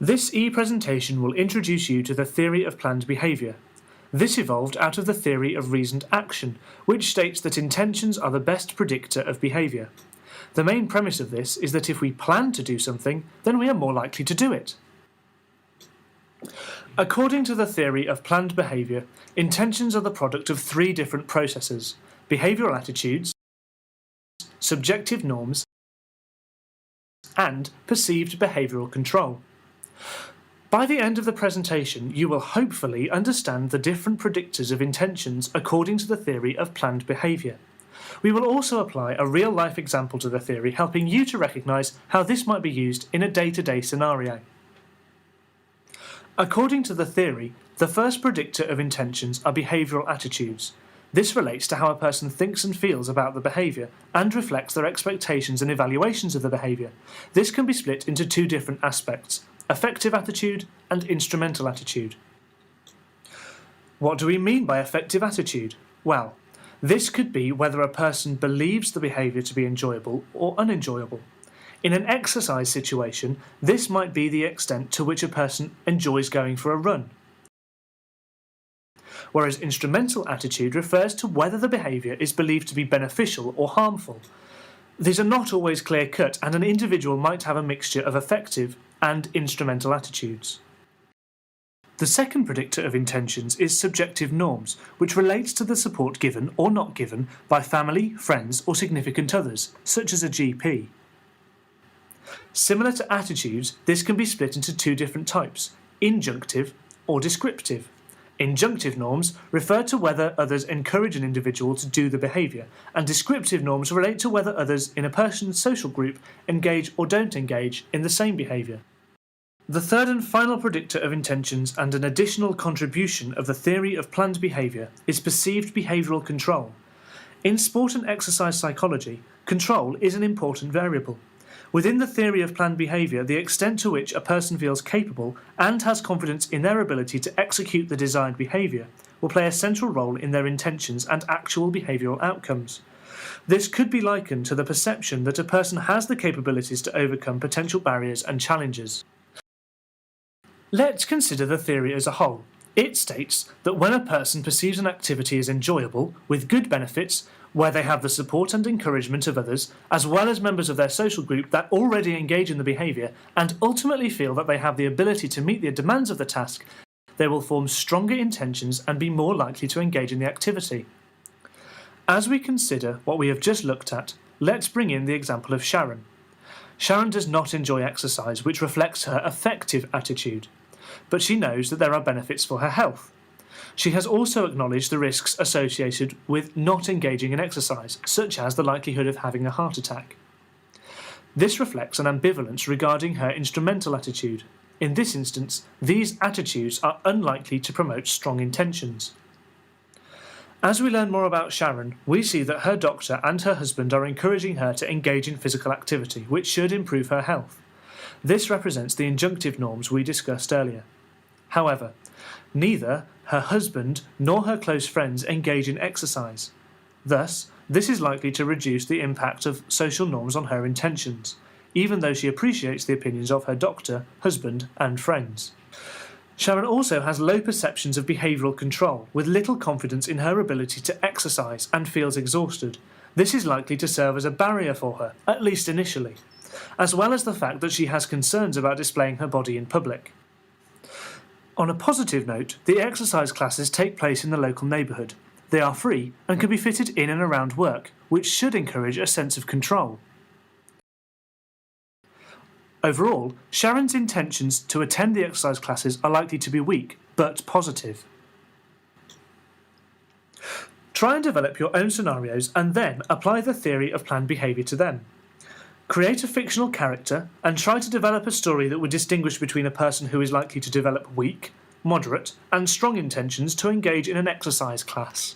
This e-presentation will introduce you to the theory of planned behaviour. This evolved out of the theory of reasoned action, which states that intentions are the best predictor of behaviour. The main premise of this is that if we plan to do something, then we are more likely to do it. According to the theory of planned behaviour, intentions are the product of three different processes: behavioural attitudes, subjective norms, and perceived behavioural control. By the end of the presentation, you will hopefully understand the different predictors of intentions according to the theory of planned behaviour. We will also apply a real-life example to the theory, helping you to recognise how this might be used in a day-to-day scenario. According to the theory, the first predictor of intentions are behavioural attitudes. This relates to how a person thinks and feels about the behaviour and reflects their expectations and evaluations of the behaviour. This can be split into two different aspects: affective attitude and instrumental attitude. What do we mean by affective attitude? Well, this could be whether a person believes the behaviour to be enjoyable or unenjoyable. In an exercise situation, this might be the extent to which a person enjoys going for a run. Whereas instrumental attitude refers to whether the behaviour is believed to be beneficial or harmful. These are not always clear-cut, and an individual might have a mixture of affective and instrumental attitudes. The second predictor of intentions is subjective norms, which relates to the support given or not given by family, friends, or significant others, such as a GP. Similar to attitudes, this can be split into two different types: injunctive or descriptive. Injunctive norms refer to whether others encourage an individual to do the behaviour, and descriptive norms relate to whether others in a person's social group engage or don't engage in the same behaviour. The third and final predictor of intentions, and an additional contribution of the theory of planned behaviour, is perceived behavioural control. In sport and exercise psychology, control is an important variable. Within the theory of planned behaviour, the extent to which a person feels capable and has confidence in their ability to execute the desired behaviour will play a central role in their intentions and actual behavioural outcomes. This could be likened to the perception that a person has the capabilities to overcome potential barriers and challenges. Let's consider the theory as a whole. It states that when a person perceives an activity as enjoyable, with good benefits, where they have the support and encouragement of others, as well as members of their social group that already engage in the behaviour and ultimately feel that they have the ability to meet the demands of the task, they will form stronger intentions and be more likely to engage in the activity. As we consider what we have just looked at, let's bring in the example of Sharon. Sharon does not enjoy exercise, which reflects her affective attitude, but she knows that there are benefits for her health. She has also acknowledged the risks associated with not engaging in exercise, such as the likelihood of having a heart attack. This reflects an ambivalence regarding her instrumental attitude. In this instance, these attitudes are unlikely to promote strong intentions. As we learn more about Sharon, we see that her doctor and her husband are encouraging her to engage in physical activity, which should improve her health. This represents the injunctive norms we discussed earlier. However, neither her husband nor her close friends engage in exercise. Thus, this is likely to reduce the impact of social norms on her intentions, even though she appreciates the opinions of her doctor, husband, and friends. Sharon also has low perceptions of behavioural control, with little confidence in her ability to exercise and feels exhausted. This is likely to serve as a barrier for her, at least initially, as well as the fact that she has concerns about displaying her body in public. On a positive note, the exercise classes take place in the local neighbourhood. They are free and can be fitted in and around work, which should encourage a sense of control. Overall, Sharon's intentions to attend the exercise classes are likely to be weak, but positive. Try and develop your own scenarios and then apply the theory of planned behaviour to them. Create a fictional character and try to develop a story that would distinguish between a person who is likely to develop weak, moderate, and strong intentions to engage in an exercise class.